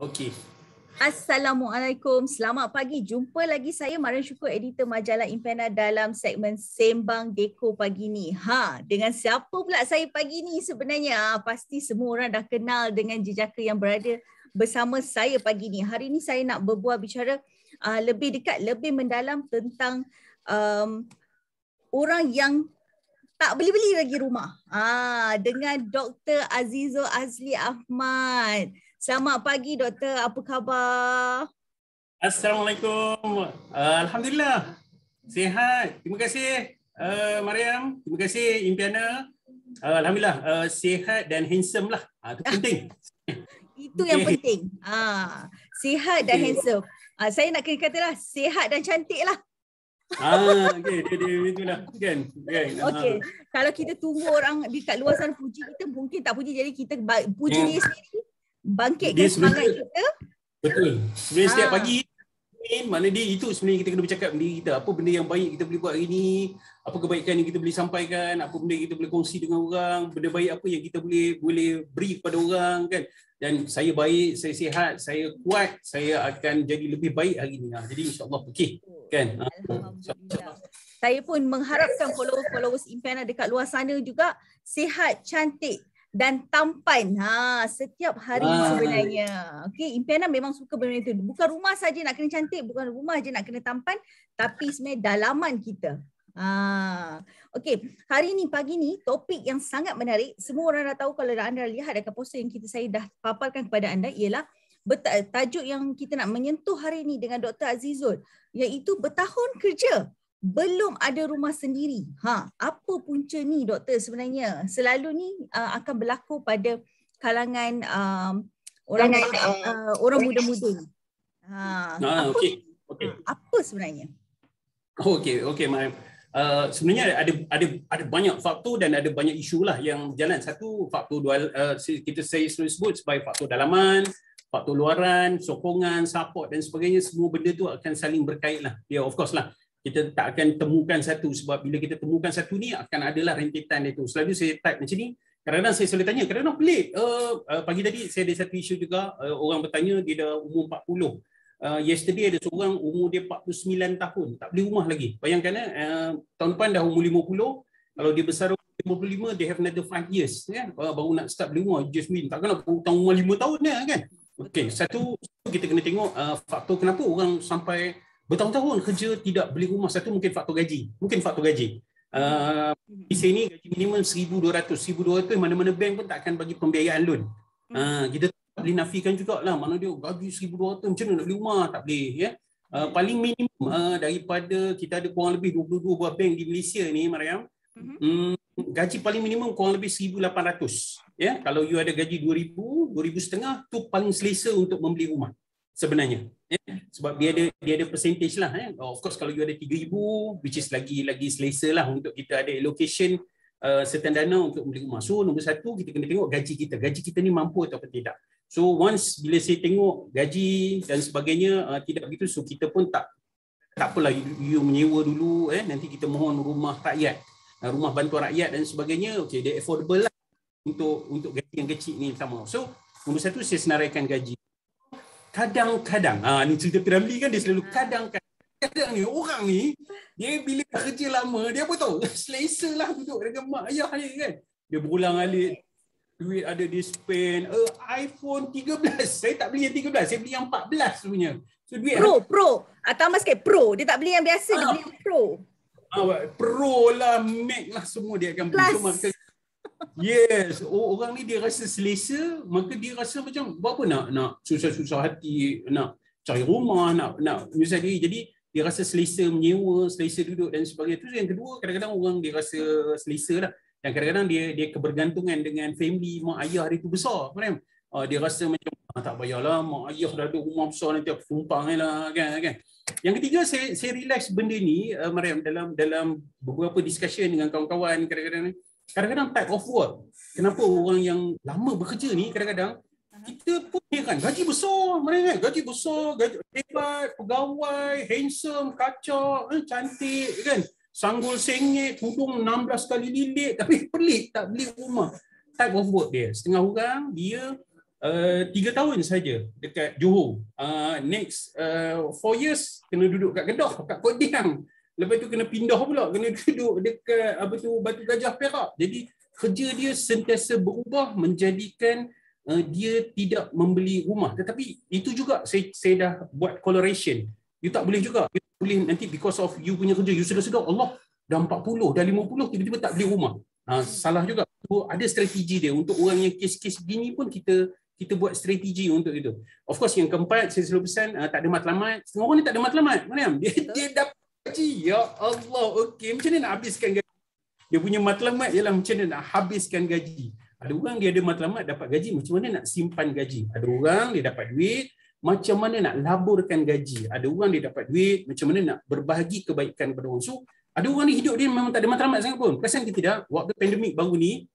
Okey. Assalamualaikum, selamat pagi. Jumpa lagi saya Mariam Syukur, editor majalah Impiana dalam segmen Sembang Deko pagi ni. Dengan siapa pula saya pagi ni sebenarnya? Pasti semua orang dah kenal dengan jejaka yang berada bersama saya pagi ni. Hari ni saya nak berbual bicara lebih dekat, lebih mendalam tentang orang yang tak beli-beli lagi rumah. Dengan Dr. Azizul Azli Ahmad. Selamat pagi Doktor, apa khabar? Assalamualaikum. Alhamdulillah. Sihat. Terima kasih Mariam. Terima kasih Impiana. Alhamdulillah sihat dan handsome lah. Itu penting. Itu yang penting. Sihat dan handsome. Saya nak kena katalah sihat dan cantik lah. Okey, dia itulah kan. Okey. Kalau kita tunggu orang dekat luar sana puji kita, mungkin tak puji, jadi kita puji diri sendiri. Bangkitkan semangat kita. Betul. Sebenarnya setiap pagi mana dia itu sebenarnya kita kena bercakap dengan diri kita. Apa benda yang baik kita boleh buat hari ni? Apa kebaikan yang kita boleh sampaikan? Apa benda yang kita boleh kongsi dengan orang? Benda baik apa yang kita boleh beri kepada orang kan? Dan saya baik, saya sihat, saya kuat, saya akan jadi lebih baik hari ni. Jadi insya-Allah okey kan. Alhamdulillah. Saya pun mengharapkan followers Impiana dekat luar sana juga sihat, cantik dan tampan setiap hari sebenarnya. Okey, Impiana memang suka benda itu. Bukan rumah saja nak kena cantik, bukan rumah saja nak kena tampan, tapi sebenarnya dalaman kita. Okey, hari ni pagi ni topik yang sangat menarik. Semua orang dah tahu, kalau anda lihat dekat poster yang saya dah paparkan kepada anda, ialah tajuk yang kita nak menyentuh hari ni dengan Dr. Azizul, iaitu bertahun kerja belum ada rumah sendiri. Apa punca ni doktor sebenarnya? Selalu ni akan berlaku pada kalangan orang muda-muda ni. Apa sebenarnya? Okey, Mariam. Sebenarnya ada banyak faktor dan ada banyak isu lah yang jalan. Satu faktor saya selalu sebut sebagai faktor dalaman, faktor luaran, sokongan, support dan sebagainya. Semua benda tu akan saling berkait lah. Ya, of course lah. Kita tak akan temukan satu, sebab bila kita temukan satu ni akan adalah rentetan dia tu. Selalu saya type macam ni. Kadang-kadang saya selalu tanya, kadang-kadang pelik. Pagi tadi saya ada satu isu juga, orang bertanya dia dah umur 40. Yesterday ada seorang umur dia 49 tahun, tak beli rumah lagi. Bayangkan tahun depan dah umur 50. Kalau dia besar umur 55, they have another 5 years kan, baru nak start beli rumah. Just mean takkanlah hutang rumah 5 tahun dah kan. Okey, satu kita kena tengok faktor kenapa orang sampai bertahun-tahun kerja tidak beli rumah. Satu mungkin faktor gaji. Di sini gaji minimum 1,200. 1,200 mana-mana bank pun tak akan bagi pembiayaan loan. Kita tak boleh nafikan jugalah, mana dia gaji 1,200 macam mana nak beli rumah, tak boleh ya. Paling minimum daripada kita ada kurang lebih 22 buah bank di Malaysia ni Mariam. Gaji paling minimum kurang lebih 1,800 ya. Kalau you ada gaji 2,000 tu paling selesa untuk membeli rumah sebenarnya ya? Sebab dia ada percentage lah ya. Of course kalau you ada 3,000, which is lagi selesa lah untuk kita ada allocation certain dana untuk membeli rumah. So nombor satu kita kena tengok gaji kita ni mampu atau tidak. So once bila saya tengok gaji dan sebagainya tidak begitu, so kita pun tak apalah, you menyewa dulu nanti kita mohon rumah rakyat, rumah bantuan rakyat dan sebagainya. Okey, dia affordable lah untuk gaji yang kecil ni sama. So nombor satu saya senaraikan gaji. Kadang-kadang ni cerita Piramli kan, dia selalu kadang-kadang ni orang ni dia bila kerja lama dia apa tahu selesa lah duduk dengan mak ayah dia kan. Dia berulang-alik duit ada dia spend iPhone 13. Saya tak beli yang 13, saya beli yang 14 sebenarnya. So duit Pro tambah sikit Pro. Dia tak beli yang biasa, dia beli yang Pro. Pro lah, Mac lah, semua dia akan beli. So, yes, orang ni dia rasa selesa, maka dia rasa macam berapa nak susah-susah hati nak cari rumah, nak menyusah diri. Jadi dia rasa selesa menyewa, selesa duduk dan sebagainya. Itu yang kedua, kadang-kadang orang dia rasa selesa lah. Dan kadang-kadang dia kebergantungan dengan family, mak ayah dia tu besar. Dia rasa macam tak payahlah, mak ayah dah ada rumah besar, nanti aku tumpang lah kan. Yang ketiga, saya realize benda ni Mariam, dalam beberapa discussion dengan kawan-kawan, kadang-kadang type of work. Kenapa orang yang lama bekerja ni kadang-kadang kita pun kan gaji besar, mereka gaji besar, gaji hebat, pegawai, handsome, kacak, cantik kan, sanggul sengit, tudung 16 kali lilit, tapi pelik tak beli rumah. Type of work dia. Setengah orang dia 3 tahun saja dekat Johor. Next 4 years kena duduk kat Kedah, kat Kodiang. Lepas tu kena pindah pula, kena duduk dekat Batu Gajah, Perak. Jadi kerja dia sentiasa berubah menjadikan dia tidak membeli rumah. Tetapi itu juga saya dah buat correlation. You tak boleh juga. You boleh nanti because of you punya kerja, you sedar-sedar Allah dah 40, dah 50, tiba-tiba tak beli rumah. Salah juga. So, ada strategi dia. Untuk orang yang kes-kes begini pun kita buat strategi untuk itu. Of course yang keempat saya selalu pesan tak ada matlamat. Setengah orang ni tak ada matlamat. Mariam, dia dapat gaji. Ya Allah, okey. Macam mana nak habiskan gaji? Dia punya matlamat ialah macam mana nak habiskan gaji. Ada orang dia ada matlamat dapat gaji, macam mana nak simpan gaji. Ada orang dia dapat duit, macam mana nak laburkan gaji. Ada orang dia dapat duit, macam mana nak berbahagi kebaikan kepada orang. So, ada orang ni hidup dia memang tak ada matlamat sangat pun. Perasan ke tidak? Waktu pandemik baru ni,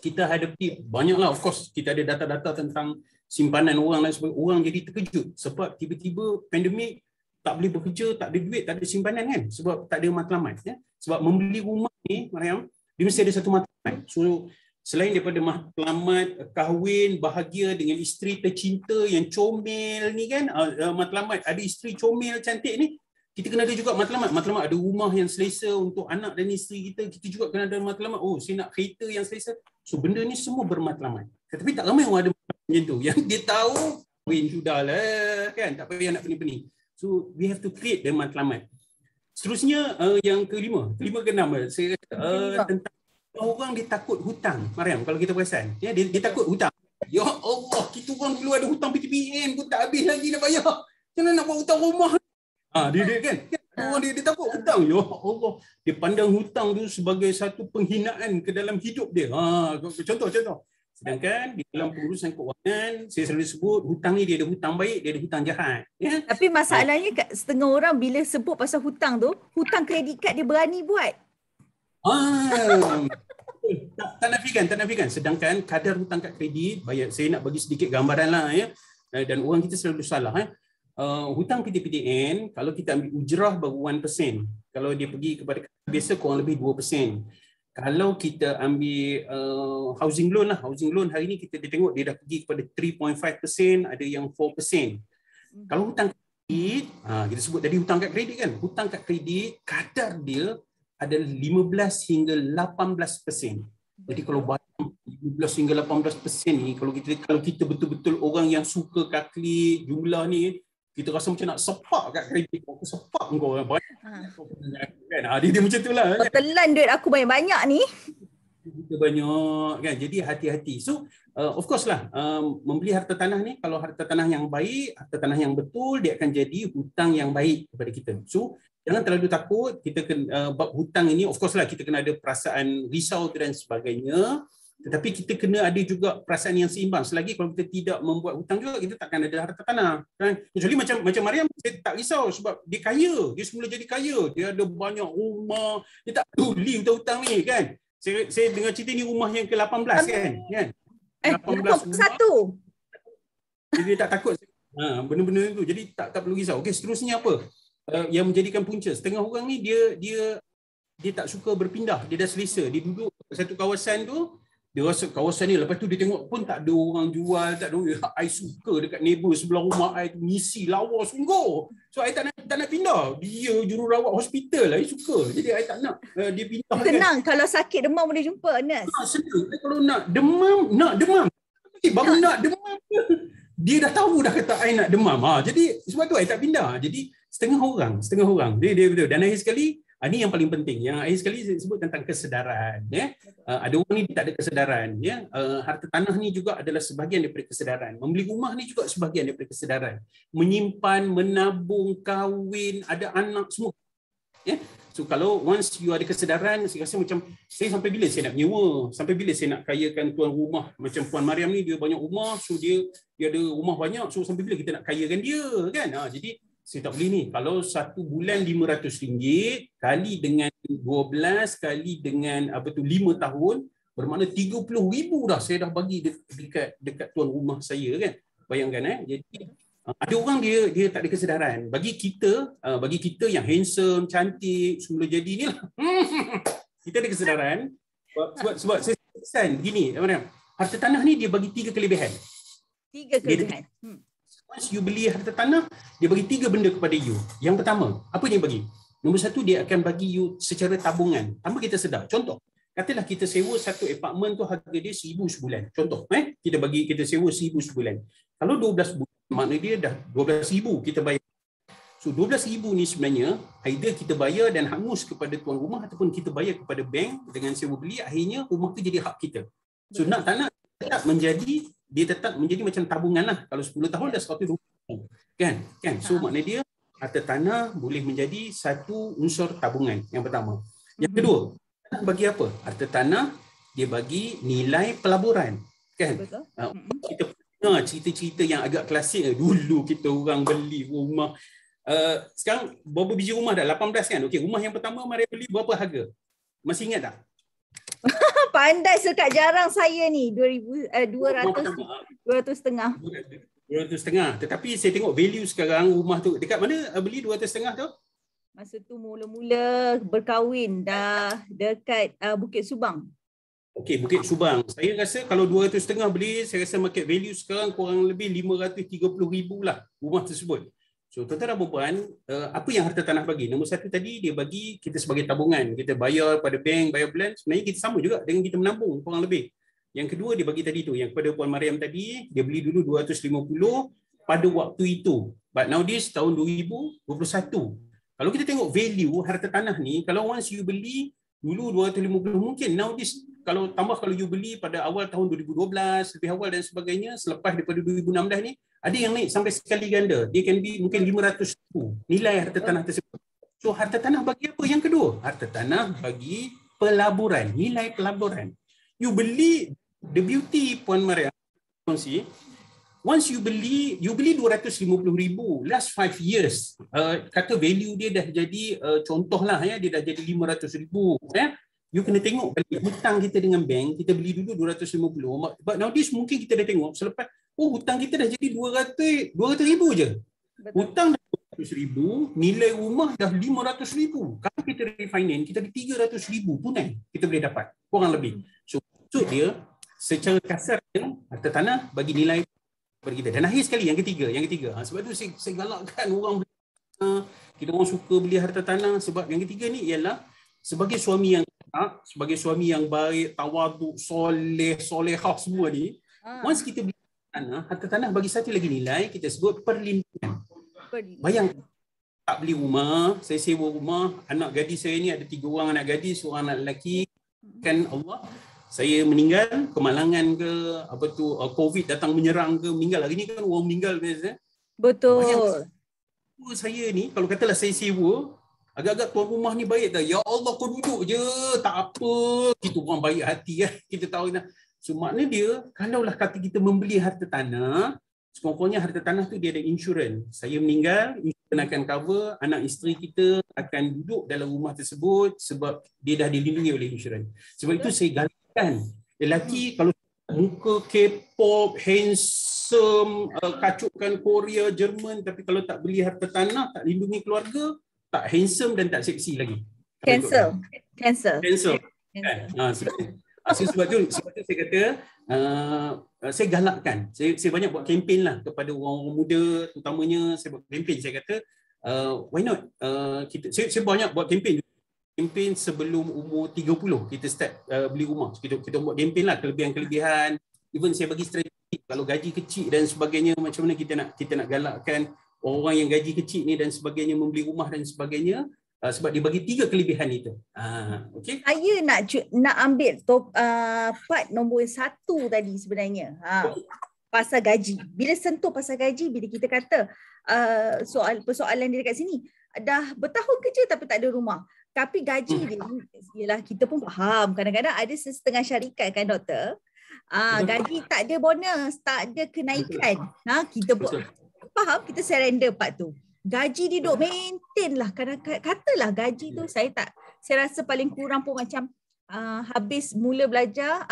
kita hadapi banyaklah, of course, kita ada data-data tentang simpanan orang dan sebagainya. Orang jadi terkejut sebab tiba-tiba pandemik tak boleh bekerja, tak ada duit, tak ada simpanan kan? Sebab tak ada matlamat. Ya? Sebab membeli rumah ni, Mariam, dia mesti ada satu matlamat. So, selain daripada matlamat kahwin, bahagia dengan isteri tercinta yang comel ni kan, matlamat ada isteri comel cantik ni, kita kena ada juga matlamat. Matlamat ada rumah yang selesa untuk anak dan isteri kita. Kita juga kena ada matlamat. Oh, saya nak kereta yang selesa. So, benda ni semua bermatlamat. Tetapi tak ramai orang ada matlamat macam tu. Yang dia tahu, kahwin sudahlah kan. Tak payah nak pening-pening. So, we have to create the matlamat. Seterusnya, yang kelima keenam, saya rasa tentang orang dia takut hutang. Mariam, kalau kita perasan. Ya, dia takut hutang. Ya Allah, kita orang dulu ada hutang PTPN pun tak habis lagi nak bayar. Macam mana nak buat hutang rumah? Dia kan? Orang dia takut hutang. Ya Allah, dia pandang hutang tu sebagai satu penghinaan ke dalam hidup dia. Contoh. Sedangkan di dalam pengurusan kewangan, saya selalu sebut hutang ni dia ada hutang baik, dia ada hutang jahat. Ya? Tapi masalahnya setengah orang bila sebut pasal hutang tu, hutang kredit kad dia berani buat. Tak nafikan. Sedangkan kadar hutang kad kredit, saya nak bagi sedikit gambaran lah ya. Dan orang kita selalu salah. Hutang PTPDN, kalau kita ambil ujrah baru 1%. Kalau dia pergi kepada biasa kurang lebih 2%. Kalau kita ambil housing loan hari ni kita tengok dia dah pergi kepada 3.5%, ada yang 4%. Kalau hutang kredit, kita sebut tadi hutang kad kredit kan. Hutang kad kredit, kadar dia adalah 15 hingga 18%. Jadi kalau bayar 15 hingga 18% ni, kalau kita betul-betul orang yang suka kalkulate jumlah ni, kita rasa macam nak sepak kat kredit. Aku sepak kau banyak. Kan? Dia macam tu lah. Kau telan duit aku banyak-banyak ni. Kita banyak kan. Jadi hati-hati. So of course lah, membeli harta tanah ni, kalau harta tanah yang baik, harta tanah yang betul, dia akan jadi hutang yang baik kepada kita. So jangan terlalu takut. Kita kena bab hutang ini, of course lah kita kena ada perasaan risau dan sebagainya. Tetapi kita kena ada juga perasaan yang seimbang. Selagi kalau kita tidak membuat hutang juga, kita takkan ada harta tanah. Kan? Kecuali macam Mariam, saya tak risau sebab dia kaya. Dia semula jadi kaya. Dia ada banyak rumah. Dia tak peduli hutang-hutang ni kan. Saya dengar cerita ni rumah yang ke-18 kan. 81. Dia tak takut. Benda-benda tu. Jadi tak perlu risau. Okey, seterusnya apa? Yang menjadikan punca. Setengah orang ni dia tak suka berpindah. Dia dah selesa. Dia duduk satu kawasan tu. Dia rasa kawasan ni, lepas tu dia tengok pun tak ada orang jual, tak ada orang. I suka dekat neighbor sebelah rumah I tu, ngisi lawa sungguh. So I tak nak pindah. Dia jururawat hospital, I suka. Jadi I tak nak dia pindah. Senang kan? Kalau sakit demam boleh jumpa nurse. Senang. Kalau nak demam. Baru nak demam. Dia dah tahu dah kata I nak demam. Jadi sebab tu I tak pindah. Jadi setengah orang. Dia betul. Dan akhir sekali, ini yang paling penting. Yang akhir sekali saya sebut tentang kesedaran. Ya. Ada orang ni tak ada kesedaran. Ya. Harta tanah ni juga adalah sebahagian daripada kesedaran. Membeli rumah ni juga sebahagian daripada kesedaran. Menyimpan, menabung, kahwin, ada anak, semua. Ya. So kalau once you ada kesedaran, saya rasa macam saya sampai bila saya nak menyewa, sampai bila saya nak kayakan tuan rumah. Macam Puan Mariam ni dia banyak rumah, so dia ada rumah banyak, so sampai bila kita nak kayakan dia kan. Jadi saya tak boleh ni. Kalau satu bulan RM500 kali dengan 12 kali dengan 5 tahun, bermakna 30,000 dah saya dah bagi dekat tuan rumah saya kan. Bayangkan Jadi ada orang dia tak ada kesedaran. Bagi kita yang handsome, cantik, semula jadi ni lah. Kita ada kesedaran. Sebab saya pesan begini, harta tanah ni dia bagi 3 kelebihan. 3 kelebihan. Once you beli harta tanah, dia bagi 3 benda kepada you. Yang pertama, apa dia bagi? Nombor 1, dia akan bagi you secara tabungan. Tanpa kita sedar. Contoh, katalah kita sewa satu apartmen tu harga dia 1,000 sebulan. Contoh, kita sewa 1,000 sebulan. Kalau 12 bulan, maknanya dia dah 12,000 kita bayar. So 12,000 ni sebenarnya either kita bayar dan hangus kepada tuan rumah ataupun kita bayar kepada bank dengan sewa beli, akhirnya rumah tu jadi hak kita. So nak tak nak dia tetap menjadi macam tabungan lah. Kalau 10 tahun dah 120 kan? So maknanya dia harta tanah boleh menjadi satu unsur tabungan yang pertama. Yang kedua, bagi apa? Harta tanah dia bagi nilai pelaburan kan? Kita pernah cerita-cerita yang agak klasik dulu kita orang beli rumah. Sekarang berapa biji rumah dah? 18 kan? Okey, rumah yang pertama mari beli berapa harga? Masih ingat tak? Pandai sekat, jarang saya ni 200 setengah. 200 setengah. Tetapi saya tengok value sekarang rumah tu dekat mana beli 200 setengah tu? Masa tu mula-mula berkahwin dah dekat Bukit Subang. Okey, Bukit Subang. Saya rasa kalau 200 setengah beli, saya rasa market value sekarang kurang lebih 530,000 lah rumah tersebut. So tuan-tuan dan puan, apa yang harta tanah bagi? Nombor 1 tadi, dia bagi kita sebagai tabungan. Kita bayar pada bank, bayar bulan. Sebenarnya kita sama juga dengan kita menabung kurang lebih. Yang kedua, dia bagi tadi tu. Yang kepada Puan Mariam tadi, dia beli dulu 250 pada waktu itu. But nowadays, tahun 2021. Kalau kita tengok value harta tanah ni, kalau once you beli dulu 250 mungkin. Nowadays, kalau you beli pada awal tahun 2012, lebih awal dan sebagainya, selepas daripada 2016 ni, ada yang naik sampai sekali ganda. Dia can be mungkin 500,000 nilai harta tanah tersebut. So harta tanah bagi apa? Yang kedua, harta tanah bagi pelaburan, nilai pelaburan. You beli, the beauty Puan Mariam, once you beli 250,000 last 5 years, kata value dia dah jadi contohlah dia dah jadi 500,000 you kena tengok balik hutang kita dengan bank. Kita beli dulu 250, but nowadays mungkin kita dah tengok selepas hutang kita dah jadi 200,000 je. Betul. Hutang dah 200,000, nilai rumah dah 500,000. Kalau kita refinance, kita ada 300,000 tunai kita boleh dapat kurang lebih. So dia secara kasar harta tanah bagi nilai kepada kita. Dan akhir sekali yang ketiga. Sebab tu saya galakkan orang beli, kita orang suka beli harta tanah sebab yang ketiga ni ialah sebagai suami yang baik, tawaduk, solehah semua ni, once kita beli harta tanah bagi satu lagi nilai kita sebut perlindungan. Bayangkan tak beli rumah, saya sewa rumah, anak gadis saya ni ada 3 orang anak gadis, seorang anak lelaki. Kan Allah, saya meninggal, kemalangan ke, COVID datang menyerang ke, meninggal. Hari ni kan orang meninggal biasa. Betul. Bayangkan, saya ni kalau katalah saya sewa, agak-agak tuan rumah ni baik dah. Ya Allah, kau duduk je, tak apa. Kita orang baik hati kita tahu dah. So maknanya dia, kalaulah kata kita membeli harta tanah, sekurang-kurangnya harta tanah tu dia ada insurans. Saya meninggal, insurans akan cover, anak isteri kita akan duduk dalam rumah tersebut sebab dia dah dilindungi oleh insurans. Sebab itu saya galakkan lelaki kalau muka K-pop, handsome, kacukkan Korea, Jerman, tapi kalau tak beli harta tanah, tak lindungi keluarga, tak handsome dan tak seksi lagi. Cancel. Sebab tu saya kata saya galakkan. Saya banyak buat kempen lah kepada orang-orang muda, terutamanya saya buat kempen. Saya kata why not saya banyak buat kempen sebelum umur 30 kita start beli rumah. Kita buat kempen lah, kelebihan-kelebihan. Even saya bagi strategi kalau gaji kecil dan sebagainya, macam mana kita nak galakkan orang yang gaji kecil ni dan sebagainya membeli rumah dan sebagainya. Sebab dia bagi 3 kelebihan itu. Okay. Saya nak ambil part nombor 1 tadi sebenarnya. Pasal gaji. Bila sentuh pasal gaji, bila kita kata persoalan dia dekat sini, dah bertahun kerja tapi tak ada rumah. Tapi gaji dia, ialah kita pun faham. Kadang-kadang ada setengah syarikat kan doktor. Gaji tak ada bonus, tak ada kenaikan. Kita pun faham, kita surrender part tu. Gaji dia duk maintain lah. Katalah gaji tu saya rasa paling kurang pun macam habis belajar,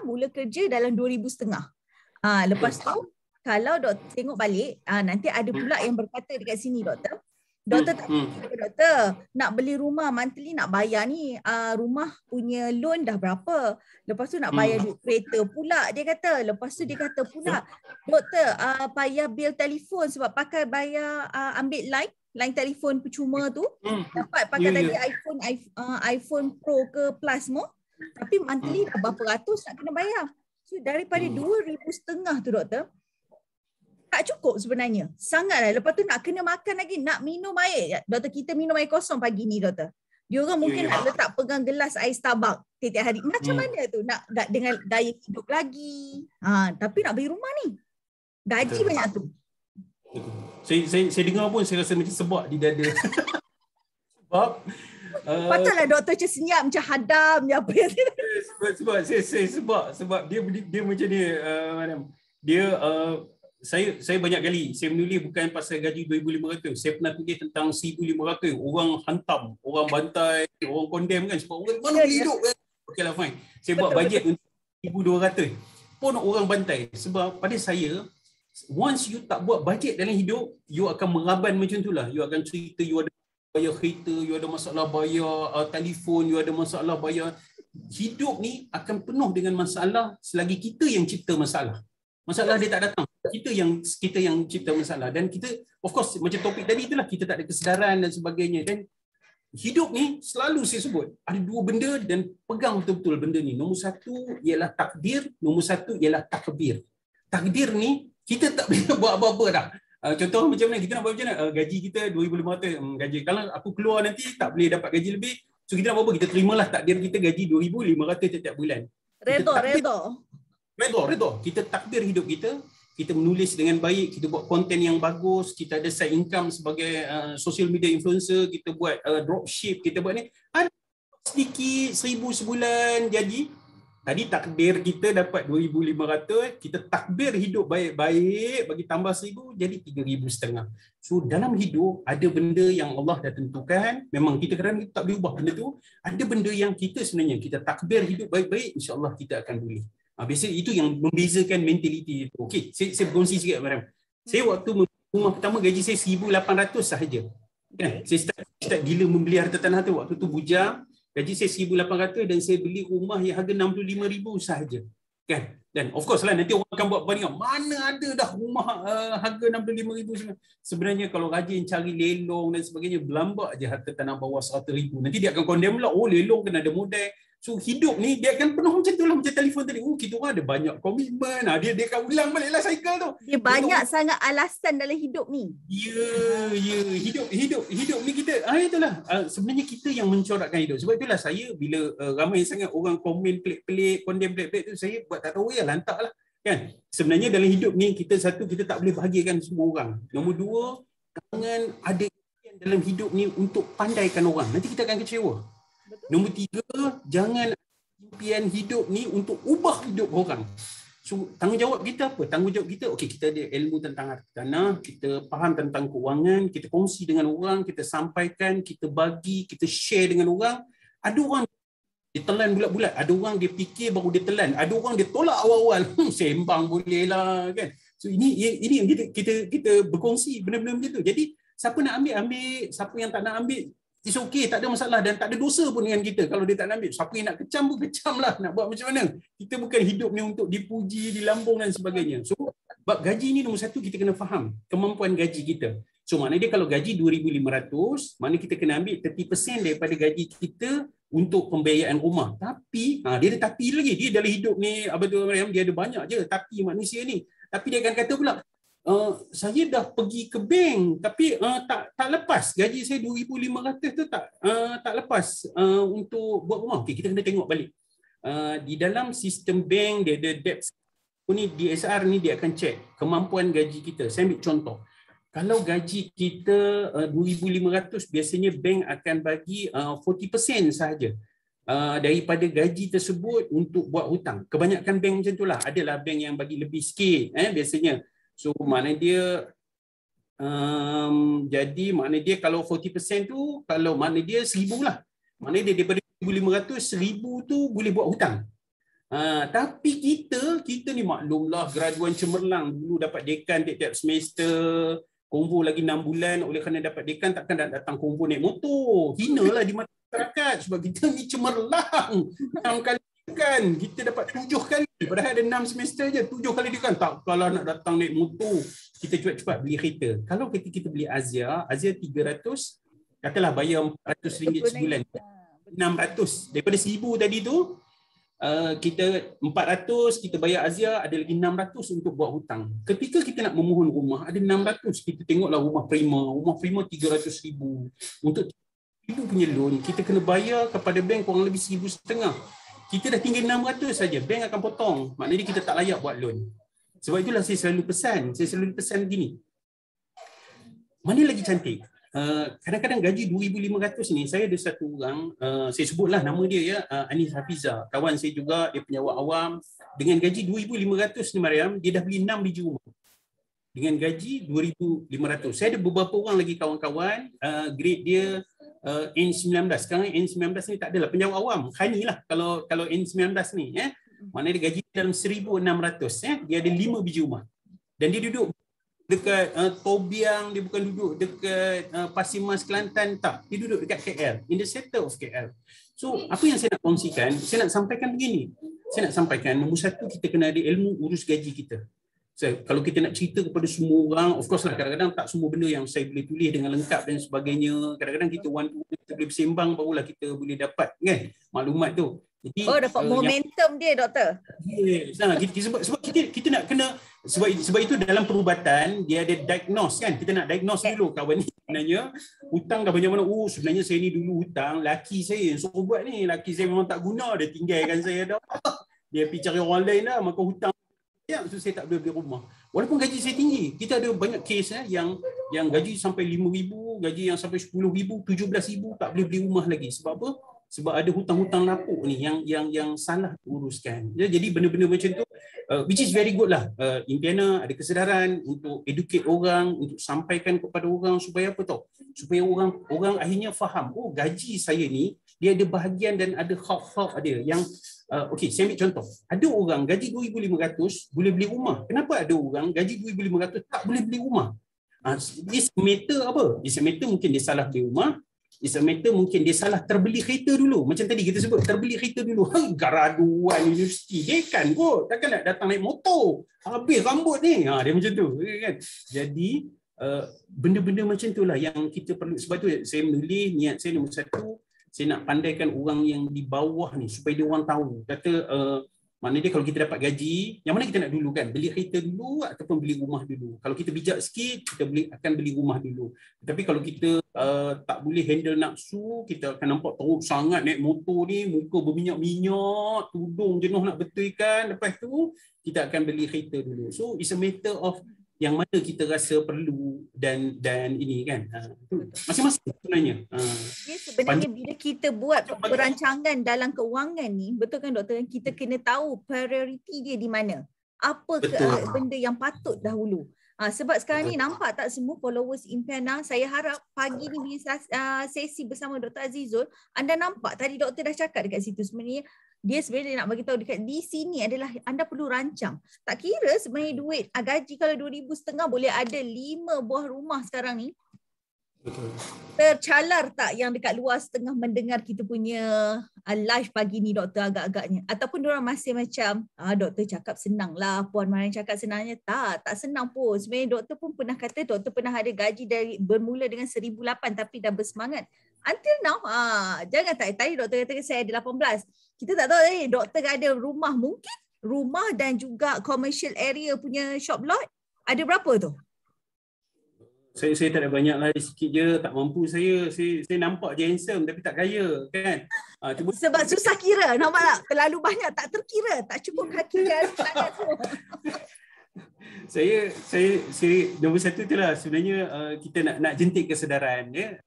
mula kerja dalam 2,500. Lepas tu kalau doktor tengok balik, nanti ada pula yang berkata dekat sini doktor, Doktor tak fikir ke doktor? Nak beli rumah monthly nak bayar ni, rumah punya loan dah berapa? Lepas tu nak bayar duit kereta pula dia kata. Lepas tu dia kata pula, doktor payah bil telefon sebab pakai bayar ambil line telefon percuma tu. Dapat pakai tadi iPhone Pro ke Plus semua. Tapi monthly dah berapa ratus nak kena bayar. So daripada 2,500 tu doktor, tak cukup sebenarnya. Sangatlah. Lepas tu nak kena makan lagi, nak minum air. Doktor, kita minum air kosong pagi ni doktor. Dia orang mungkin nak letak pegang gelas air Starbucks tiap-tiap hari. Macam mana tu nak dengan gaya hidup lagi. Tapi nak beli rumah ni. Gaji banyak tu. Saya dengar pun saya rasa macam sebab di dada. Sebab patutlah doktor macam senyap macam hadam je apa yang sebab dia macam ni, madam. Dia saya banyak kali saya menulis bukan pasal gaji 2,500. Saya pernah tulis tentang 1,500. Orang hantam, orang bantai, orang condemn kan sebab orang mana hidup kan. Okeylah fine. Saya buat bajet untuk 1,200. Pun orang bantai sebab pada saya, once you tak buat bajet dalam hidup, you akan meraban macam itulah. You akan cerita you ada bayar kereta, you ada masalah bayar telefon, you ada masalah bayar. Hidup ni akan penuh dengan masalah selagi kita yang cipta masalah. Masalah dia tak datang. Kita yang cipta masalah. Dan kita, of course, macam topik tadi itulah, kita tak ada kesedaran dan sebagainya. Dan hidup ni selalu saya sebut, ada dua benda dan pegang betul-betul benda ni. Nombor satu ialah takdir, nombor satu ialah takbir. Takdir ni, kita tak boleh buat apa-apa dah. Contoh macam mana, kita nak buat macam mana? Gaji kita 2,500. Gaji. Kalau aku keluar nanti tak boleh dapat gaji lebih, so kita nak buat apa? Kita terimalah takdir kita gaji 2,500 setiap bulan. Redha. Kita takbir hidup kita, kita menulis dengan baik, kita buat konten yang bagus, kita ada side income sebagai social media influencer, kita buat dropship, kita buat ni. Ada sedikit 1,000 sebulan jadi. Tadi takbir kita dapat 2,500, kita takbir hidup baik-baik, bagi tambah 1,000 jadi 3,500. So dalam hidup ada benda yang Allah dah tentukan, memang kita kadang-kadang tak boleh ubah benda tu. Ada benda yang kita sebenarnya, kita takbir hidup baik-baik, insya-Allah kita akan boleh. Biasanya itu yang membezakan mentaliti itu. Okey, saya berkongsi sikit madam. Saya waktu rumah pertama gaji saya 1,800 sahaja. Kan? Saya start gila membeli harta tanah tu. Waktu tu bujang, gaji saya 1,800 dan saya beli rumah yang harga 65,000 sahaja. Kan? Dan of course lah nanti orang akan buat bandingan. Mana ada dah rumah harga 65,000 sebenarnya kalau rajin cari lelong dan sebagainya, berlambak je harta tanah bawah 100,000. Nanti dia akan condemn lah, oh lelong kena ada modal. So hidup ni dia akan penuh macam tu lah, macam telefon tadi. Kita orang ada banyak komitmen. Dia akan ulang baliklah cycle tu. Dia banyak sangat alasan dalam hidup ni. Ya. Hidup ni kita, itulah. Sebenarnya kita yang mencorakkan hidup. Sebab itulah saya bila ramai sangat orang komen pelik-pelik, condemn pelik-pelik tu, saya buat tak tahu ya, lantak lah. Kan? Sebenarnya dalam hidup ni, kita tak boleh bahagikan semua orang. Nombor dua, jangan ada impian dalam hidup ni untuk pandaikan orang. Nanti kita akan kecewa. Nombor tiga, jangan impian hidup ni untuk ubah hidup orang. So, tanggungjawab kita apa? Tanggungjawab kita, okey, kita ada ilmu tentang harta tanah, kita faham tentang kewangan, kita kongsi dengan orang, kita sampaikan, kita bagi, kita share dengan orang. Ada orang dia telan bulat-bulat, ada orang dia fikir baru dia telan, ada orang dia tolak awal-awal. Sembang boleh lah kan. So ini yang kita berkongsi benda-benda macam tu. Jadi siapa nak ambil, siapa yang tak nak ambil, it's okay, tak ada masalah dan tak ada dosa pun dengan kita kalau dia tak nak ambil. Siapa yang nak kecam pun kecam lah, nak buat macam mana. Kita bukan hidup ni untuk dipuji, dilambung dan sebagainya. So, bab gaji ni nombor satu kita kena faham kemampuan gaji kita. So, maknanya dia kalau gaji 2,500, maknanya kita kena ambil 30% daripada gaji kita untuk pembiayaan rumah. Tapi, dia ada tapi lagi. Dia dalam hidup ni, dia ada banyak je tapi manusia ni. Tapi dia akan kata pula, saya dah pergi ke bank tapi tak lepas gaji saya 2,500 tu tak lepas untuk buat rumah. Okay, kita kena tengok balik di dalam sistem bank dia ada debt ni, DSR ni dia akan check kemampuan gaji kita. Saya ambil contoh, kalau gaji kita 2,500, biasanya bank akan bagi 40% sahaja daripada gaji tersebut untuk buat hutang. Kebanyakan bank macam itulah. Adalah bank yang bagi lebih sikit biasanya. So maknanya dia jadi maknanya dia kalau 40% tu, kalau maknanya dia 1,000 lah. Maknanya dia daripada 1,500, 1,000 tu boleh buat hutang. Tapi kita ni maklumlah graduan cemerlang, dulu dapat dekan tiap-tiap semester, konvo lagi 6 bulan oleh kerana dapat dekan, takkan datang konvo naik motor. Hinalah di mata masyarakat sebab kita ni cemerlang. 6 kali dekan, kita dapat 7 kali. Padahal ada 6 semester je, 7 kali dekan. Tak, kalau nak datang naik motor, kita cepat-cepat beli kereta. Kalau kita beli Azia 300, katalah bayar RM400 sebulan. 600. Daripada 1,000 tadi tu, kita 400, kita bayar Azia, ada lagi 600 untuk buat hutang. Ketika kita nak memohon rumah, ada 600. Kita tengoklah rumah prima 300,000. Untuk 1,000 punya loan, kita kena bayar kepada bank kurang lebih 1,500. Kita dah tinggal 600 saja, bank akan potong. Maknanya kita tak layak buat loan. Sebab itulah saya selalu pesan gini. Mana lagi cantik? Kadang-kadang gaji 2,500 ni, saya ada satu orang, saya sebutlah nama dia ya, Anis Hafiza, kawan saya juga, dia penyawak awam. Dengan gaji 2,500 ni Mariam, dia dah beli 6 biji rumah. Dengan gaji 2,500. Saya ada beberapa orang lagi kawan-kawan, grade dia N19. Sekarang N19 ni tak adalah, penyawak awam. Khani lah kalau N19 ni. Maknanya dia gaji dalam 1,600. Dia ada 5 biji rumah. Dan dia duduk dekat Tobiang, dia bukan duduk dekat Pasir Mas Kelantan, tak. Dia duduk dekat KL, in the center of KL. So, apa yang saya nak kongsikan, saya nak sampaikan begini. Saya nak sampaikan, nombor satu, kita kena ada ilmu urus gaji kita. So, kalau kita nak cerita kepada semua orang, of course lah, kadang-kadang tak semua benda yang saya boleh tulis dengan lengkap dan sebagainya. Kadang-kadang kita kita boleh bersembang, barulah kita boleh dapat kan maklumat tu. Jadi, dapat momentum dia, doktor. Yes. Sebab kita nak kena, sebab itu dalam perubatan dia ada diagnose kan. Kita nak diagnose dulu kawan ni sebenarnya hutang dah banyak mana. Sebenarnya saya ni dulu hutang, laki saya yang suruh buat ni. Laki saya memang tak guna, dia tinggalkan saya dah. Dia pergi cari orang lain dah, maka hutang so saya tak boleh beli rumah. Walaupun gaji saya tinggi, kita ada banyak kes yang gaji sampai 5,000, gaji yang sampai 10,000, 17,000 tak boleh beli rumah lagi. Sebab apa? Sebab ada hutang-hutang lapuk ni yang salah diuruskan. Jadi benda-benda macam tu, which is very good lah. Impiana ada kesedaran untuk educate orang, untuk sampaikan kepada orang supaya apa tau? Supaya orang akhirnya faham, gaji saya ni dia ada bahagian dan ada hak-hak dia yang okey, saya ambil contoh. Ada orang gaji 2,500 boleh beli rumah. Kenapa ada orang gaji 2,500 tak boleh beli rumah? This matter apa? This matter mungkin dia salah beli rumah. It's a matter mungkin dia salah terbeli kereta dulu. Macam tadi kita sebut, terbeli kereta dulu. Graduan universiti, dekan kot. Takkan nak datang naik motor. Habis rambut ni. Dia macam tu. Kan? Jadi, benda-benda macam tu lah yang kita perlu. Sebab tu saya menulis, niat saya nombor satu, saya nak pandaikan orang yang di bawah ni supaya dia orang tahu. Kata, maknanya kalau kita dapat gaji, yang mana kita nak dulu kan? Beli kereta dulu ataupun beli rumah dulu. Kalau kita bijak sikit, kita akan beli rumah dulu. Tapi kalau kita tak boleh handle nafsu, kita akan nampak teruk sangat naik motor ni, muka berminyak-minyak, tudung jenuh nak betulkan. Lepas tu, kita akan beli kereta dulu. So, it's a matter of yang mana kita rasa perlu dan ini kan. Masing-masing sebenarnya. Sebenarnya bila kita buat perancangan dalam keuangan ni, betul kan doktor, kita kena tahu prioriti dia di mana. Apa benda yang patut dahulu. Sebab sekarang ni nampak tak semua followers Impiana, saya harap pagi ni bila sesi bersama Dr. Azizul, anda nampak tadi doktor dah cakap dekat situ sebenarnya dia nak bagi tahu dekat di sini adalah anda perlu rancang. Tak kira sebenarnya duit gaji kalau 2,500 boleh ada 5 buah rumah sekarang ni. Betul. Tercalar tak yang dekat luar setengah mendengar kita punya live pagi ni doktor agak-agaknya? Ataupun diorang masih macam, doktor cakap senang lah, Puan Mariam cakap senangnya. Tak senang pun. Sebenarnya doktor pun pernah kata, doktor pernah ada gaji dari bermula dengan 1,800 tapi dah bersemangat. Until now, jangan tak. Tadi doktor kata saya ada 18. Kita tak tahu tadi, doktor ada rumah mungkin. Rumah dan juga commercial area punya shop lot. Ada berapa tu? Saya tak ada banyak lah, sikit je, tak mampu saya nampak je handsome tapi tak kaya kan. Sebab susah kira, nampak tak? Terlalu banyak tak terkira, tak cukup kaki jari tangan semua. Saya nombor satu tu lah sebenarnya, kita nak jentik kesedaran ya.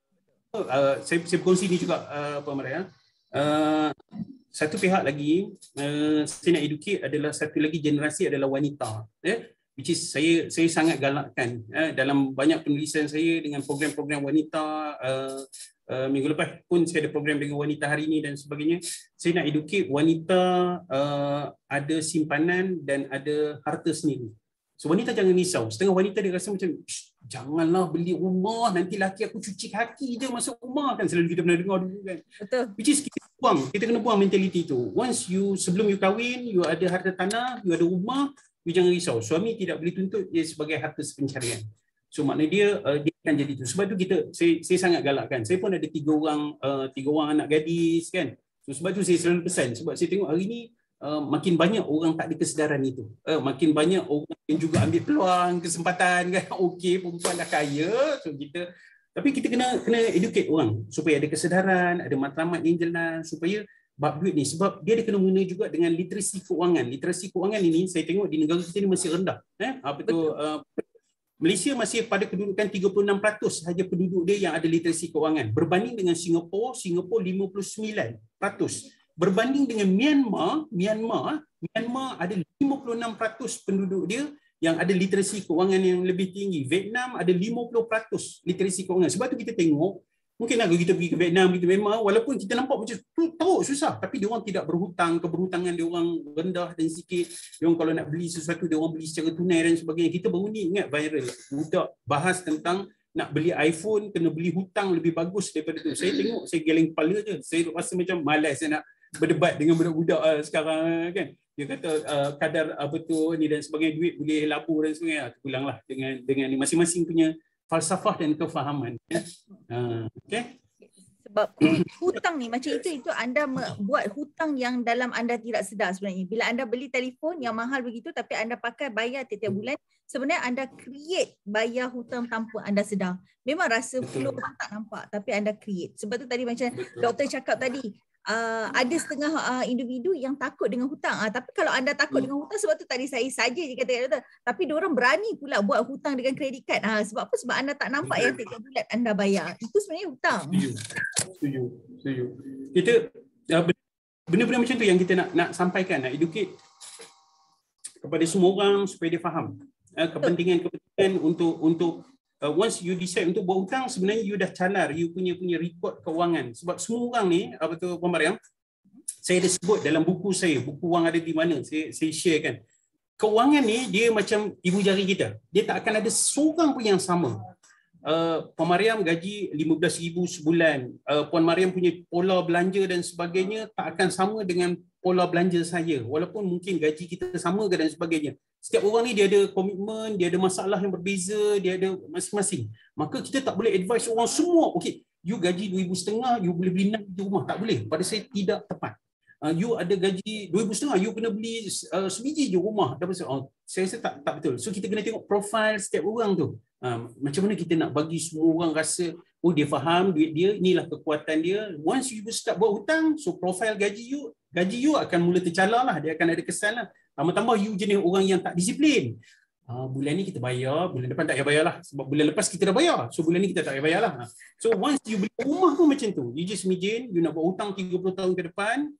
Saya berkongsi ni juga Puan Mariam. Satu pihak lagi saya nak educate adalah satu lagi generasi adalah wanita ya. Which is saya sangat galakkan dalam banyak penulisan saya dengan program-program wanita. Minggu lepas pun saya ada program dengan wanita hari ini dan sebagainya. Saya nak educate wanita ada simpanan dan ada harta sendiri. So wanita jangan risau. Setengah wanita dia rasa macam, janganlah beli rumah, nanti laki aku cuci kaki je masuk rumah, kan selalu kita pernah dengar dulu kan. Betul. Which is kita kena buang mentaliti tu. Once sebelum you kahwin, you ada harta tanah, you ada rumah, you jangan risau. Suami tidak boleh tuntut dia sebagai harta pencarian. So maknanya dia akan jadi tu. Sebab tu saya sangat galakkan. Saya pun ada 3 orang anak gadis kan. So sebab tu saya selalu pesan, sebab saya tengok hari ni makin banyak orang tak ada kesedaran itu. Makin banyak orang yang juga ambil peluang, kesempatan kan. Okey, perempuan dah kaya, so tapi kita kena educate orang supaya ada kesedaran, ada matlamat yang jelas supaya bab duit ni, sebab dia ada kena guna juga dengan literasi keuangan. Literasi keuangan ini saya tengok di negara kita ni masih rendah. Malaysia masih pada kedudukan 36% sahaja penduduk dia yang ada literasi keuangan, berbanding dengan Singapura 59%. Berbanding dengan Myanmar ada 56% penduduk dia yang ada literasi keuangan yang lebih tinggi. Vietnam ada 50% literasi keuangan. Sebab tu kita tengok, mungkin kalau kita pergi ke Vietnam, kita memang walaupun kita nampak macam tu teruk susah, tapi dia orang tidak berhutang, keberhutangan dia orang rendah dan sikit. Dia orang kalau nak beli sesuatu, dia orang beli secara tunai dan sebagainya. Kita baru ni ingat viral, budak bahas tentang nak beli iPhone kena beli hutang lebih bagus daripada tu. Saya tengok, saya geleng kepala je. Saya rasa macam malas saya nak berdebat dengan budak-budak sekarang kan. Dia kata kadar ni dan sebagainya, duit boleh labur dan sebagainya. Pulanglah dengan masing-masing punya falsafah dan kefahaman. Okay? Sebab hutang ni macam itu anda buat hutang yang dalam anda tidak sedar sebenarnya. Bila anda beli telefon yang mahal begitu tapi anda pakai bayar tiap bulan, sebenarnya anda create bayar hutang tanpa anda sedar. Memang rasa flow tak nampak tapi anda create. Sebab tu tadi macam doktor cakap tadi, ada setengah individu yang takut dengan hutang. Tapi kalau anda takut dengan hutang, sebab tu tadi saya saja je kata, tapi diorang berani pula buat hutang dengan kredit kad. Sebab apa? Sebab anda tak nampak yang tiap bulan anda bayar. Itu sebenarnya hutang. Setuju. Kita benda-benda macam tu yang kita nak sampaikan, nak educate kepada semua orang supaya dia faham kepentingan untuk once you decide untuk buat hutang, sebenarnya you dah calar you punya rekod kewangan. Sebab semua orang ni, Puan Mariam, saya ada sebut dalam buku saya, buku Wang Ada di Mana, saya share kan. Kewangan ni dia macam ibu jari kita. Dia tak akan ada seorang pun yang sama. Puan Mariam gaji 15,000 sebulan. Puan Mariam punya pola belanja dan sebagainya tak akan sama dengan pola belanja saya. Walaupun mungkin gaji kita sama ke dan sebagainya. Setiap orang ni dia ada komitmen, dia ada masalah yang berbeza, dia ada masing-masing. Maka kita tak boleh advise orang semua, okey, you gaji 2,500, you boleh beli 6 rumah. Tak boleh. Pada saya tidak tepat. You ada gaji 2,500, you kena beli sebiji je rumah. Saya rasa tak betul. So kita kena tengok profil setiap orang tu. Macam mana kita nak bagi semua orang rasa, oh dia faham duit dia, inilah kekuatan dia. Once you start buat hutang, so profil gaji you akan mula tercalar lah. Dia akan ada kesan lah. Tambah-tambah you jenis orang yang tak disiplin. Bulan ni kita bayar, bulan depan tak payah bayar lah. Sebab bulan lepas kita dah bayar. So bulan ni kita tak payah bayar lah. So once you beli rumah pun macam tu. You just imagine, you nak buat hutang 30 tahun ke depan.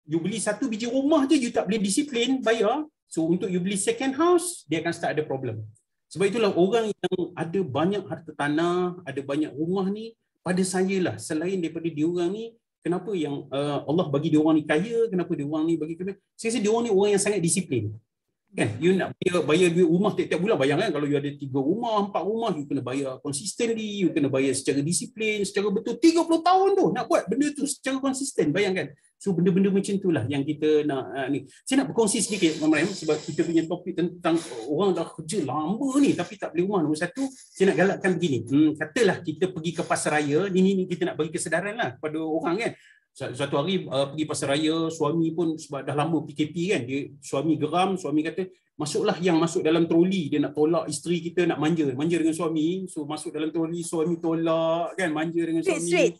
You beli 1 biji rumah je, you tak boleh disiplin bayar. So untuk you beli second house, dia akan start ada problem. Sebab itulah orang yang ada banyak harta tanah, ada banyak rumah ni, pada saya lah, selain daripada diorang ni, kenapa yang Allah bagi diorang ni kaya, kenapa diorang ni bagi kaya? Saya rasa diorang ni orang yang sangat disiplin. Kan? You nak bayar duit rumah tiap-tiap bulan, bayangkan kalau you ada 3 rumah, 4 rumah, you kena bayar consistently, you kena bayar secara disiplin, secara betul. 30 tahun tu nak buat benda tu secara konsisten, bayangkan. So benda-benda macam itulah yang kita nak ni. Saya nak berkongsi sedikit Mama Mariam, sebab kita punya topik tentang orang dah kerja lama ni tapi tak beli rumah. Nombor satu, saya nak galakkan begini. Katalah kita pergi ke pasaraya, ni kita nak bagi kesedaran lah kepada orang kan. Satu hari pergi pasaraya, suami pun sebab dah lama PKP kan, suami geram, suami kata masuklah yang masuk dalam troli, dia nak tolak isteri kita, nak manja dengan suami. So masuk dalam troli, suami tolak kan, manja dengan suami.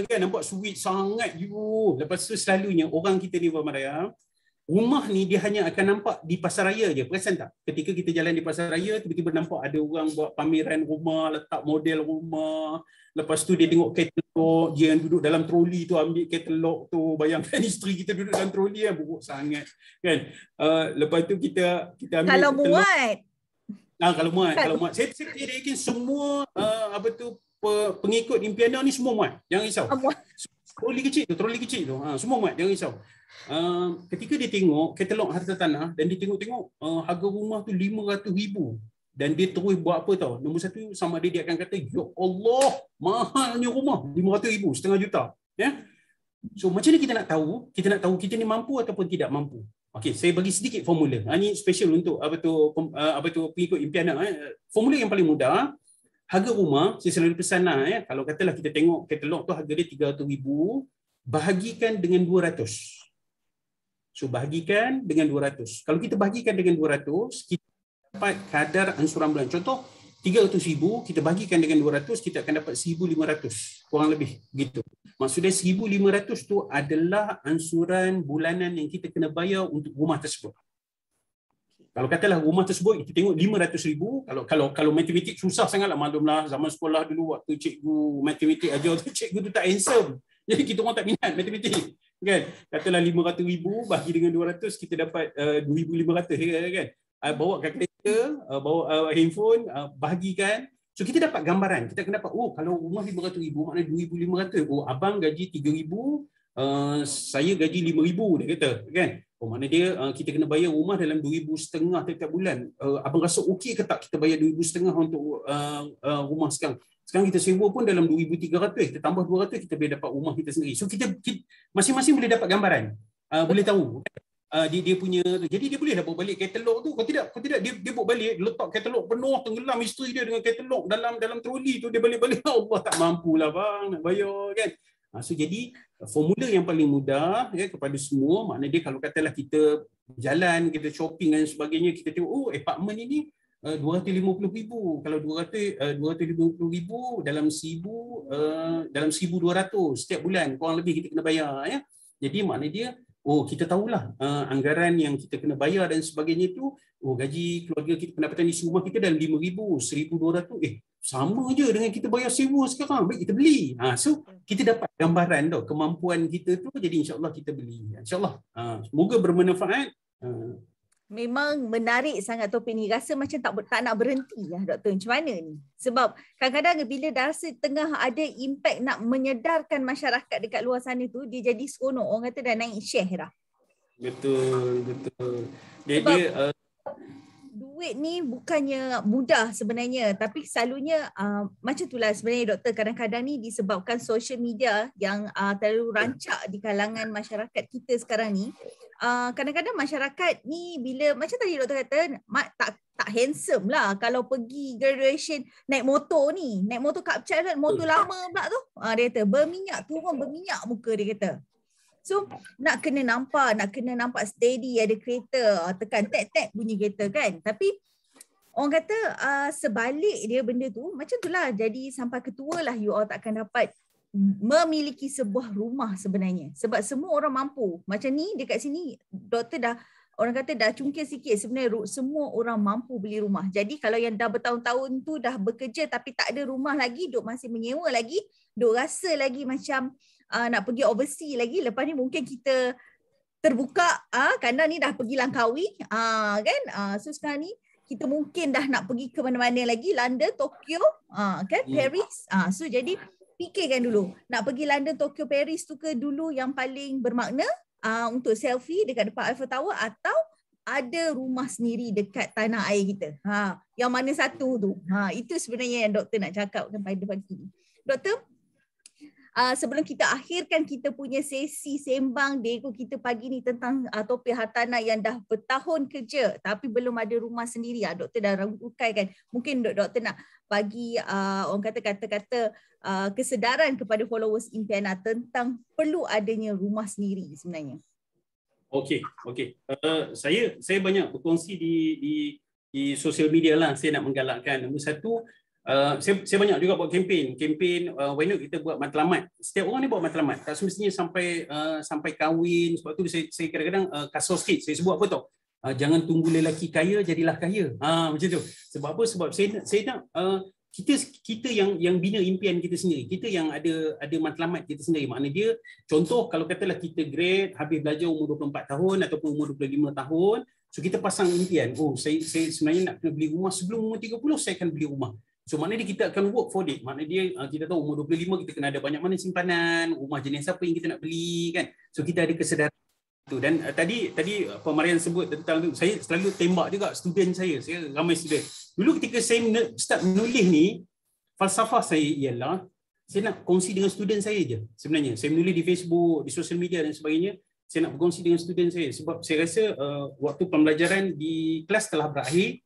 Kan nampak sweet sangat you. Lepas tu selalunya orang kita ni Puan Mariam, rumah ni dia hanya akan nampak di pasaraya je. Perasan tak? Ketika kita jalan di pasaraya, tiba-tiba nampak ada orang buat pameran rumah, letak model rumah. Lepas tu dia tengok katalog, dia yang duduk dalam troli tu ambil katalog tu. Bayangkan isteri kita duduk dalam troli kan, buruk sangat kan. Lepas tu kita ambil kalau muat. Kalau muat. Saya yakin semua pengikut impian ni semua muat. Jangan risau. troli kecil tu. Semua muat, jangan risau. Ketika dia tengok katalog harta tanah dan dia tengok harga rumah tu 500,000 dan dia terus buat apa tau? Nombor satu, sama ada dia akan kata, ya Allah, mahalnya rumah 500,000, setengah juta. Ya. So macam mana kita nak tahu kita ni mampu ataupun tidak mampu? Okey, saya bagi sedikit formula. Ini special untuk pengikut impian. Formula yang paling mudah, harga rumah, saya selalu pesan kalau katalah kita tengok katalog tu harga dia 300,000, bahagikan dengan 200. So bahagikan dengan 200. Kalau kita bahagikan dengan 200, kita dapat kadar ansuran bulan. Contoh 300,000 kita bahagikan dengan 200, kita akan dapat 1,500 kurang lebih gitu. Maksudnya 1,500 tu adalah ansuran bulanan yang kita kena bayar untuk rumah tersebut. Kalau katalah rumah tersebut kita tengok 500,000, kalau matematik susah sangatlah, maklumlah zaman sekolah dulu waktu cikgu matematik ajar tu, cikgu tu tak handsome. Jadi kita orang tak minat matematik. Kan? Katalah 500,000 bahagi dengan 200 kita dapat 2,500 kan. Bawa kalkulator, bawa handphone, bahagikan. So kita dapat gambaran. Kita akan dapat, kalau rumah 500,000 maknanya 2,500. Abang gaji 3,000, saya gaji 5,000 dia kata, kan? Maknanya dia kita kena bayar rumah dalam 2,500 tiap bulan. Abang rasa okey ke tak kita bayar 2,500 untuk rumah sekarang? Sekarang kita sewa pun dalam 2,300, kita tambah 200 kita boleh dapat rumah kita sendiri. So kita masing-masing boleh dapat gambaran. Boleh tahu dia punya tu. Jadi dia boleh dah bawa balik katalog tu. Kalau tidak dia bawa balik, letak katalog penuh, tenggelam isteri dia dengan katalog dalam troli tu, dia balik-balik, Allah tak mampulah bang nak bayar kan. So jadi formula yang paling mudah kepada semua, maknanya dia kalau katalah kita jalan, kita shopping dan sebagainya, kita tengok apartmen ini 250,000. Kalau 250,000 dalam 1,200 setiap bulan kurang lebih kita kena bayar ya. Jadi maknanya dia kita tahulah anggaran yang kita kena bayar dan sebagainya tu. Gaji keluarga kita, pendapatan isi rumah kita dalam 5,000, 1,200. Sama je dengan kita bayar sewa sekarang. Baik kita beli. So kita dapat gambaran tau kemampuan kita tu. Jadi insya-Allah kita beli. Insya-Allah. Semoga bermanfaat. Memang menarik sangat topik ni. Rasa macam tak nak berhenti lah doktor. Macam mana ni? Sebab kadang-kadang bila dah rasa tengah ada impact nak menyedarkan masyarakat dekat luar sana tu, dia jadi seronok. Orang kata dah naik share dah. Betul. Sebab duit ni bukannya mudah sebenarnya, tapi selalunya macam itulah sebenarnya doktor, kadang-kadang ni disebabkan social media yang terlalu rancak di kalangan masyarakat kita sekarang ni. Kadang-kadang masyarakat ni bila macam tadi doktor kata tak handsome lah kalau pergi graduation naik motor kapcal kan, motor lama pula tu. Dia kata turun berminyak muka dia kata. So nak kena nampak steady, ada kereta, tekan tek bunyi kereta kan. Tapi orang kata sebalik dia benda tu macam itulah, jadi sampai ketua lah you all takkan dapat memiliki sebuah rumah sebenarnya. Sebab semua orang mampu. Macam ni dekat sini doktor orang kata dah cungkil sikit, sebenarnya semua orang mampu beli rumah. Jadi kalau yang dah bertahun-tahun tu dah bekerja tapi tak ada rumah lagi, duk masih menyewa lagi, duk rasa lagi macam nak pergi overseas lagi. Lepas ni mungkin kita terbuka kandang ni dah pergi Langkawi kan. So sekarang ni kita mungkin dah nak pergi ke mana-mana lagi, London, Tokyo kan, Paris. So jadi fikirkan dulu, nak pergi London, Tokyo, Paris tu ke dulu yang paling bermakna untuk selfie dekat depan Eiffel Tower, atau ada rumah sendiri dekat tanah air kita. Yang mana satu tu? Itu sebenarnya yang doktor nak cakapkan pada pagi ni. Doktor, sebelum kita akhirkan kita punya sesi sembang Diego kita pagi ni tentang topik hartanah yang dah bertahun kerja tapi belum ada rumah sendiri, doktor dah rangkaikan. Mungkin doktor nak bagi orang kata-kata kesedaran kepada followers Impiana tentang perlu adanya rumah sendiri sebenarnya. Okey. Saya banyak berkongsi di sosial media lah. Saya nak menggalakkan. Nombor satu, saya banyak juga buat kempen why not kita buat matlamat. Setiap orang ni buat matlamat, tak semestinya sampai kahwin. Sebab tu saya kadang-kadang kasar sikit. Saya sebut apa tau, jangan tunggu lelaki kaya jadilah kaya, macam tu. Sebab apa? Sebab saya nak kita yang bina impian kita sendiri, kita yang ada matlamat kita sendiri. Maknanya dia, contoh kalau katalah kita grad habis belajar umur 24 tahun ataupun umur 25 tahun, so kita pasang impian, saya sebenarnya nak kena beli rumah sebelum umur 30, saya akan beli rumah. So maknanya kita akan work for it. Maknanya dia kita tahu umur 25 kita kena ada banyak mana simpanan, rumah jenis apa yang kita nak beli kan. So kita ada kesedaran tu. Dan tadi Puan Marian sebut tentang tu, saya selalu tembak juga student saya ramai student. Dulu ketika saya start menulis ni, falsafah saya ialah saya nak kongsi dengan student saya je sebenarnya. Saya menulis di Facebook, di social media dan sebagainya. Saya nak berkongsi dengan student saya sebab saya rasa waktu pembelajaran di kelas telah berakhir.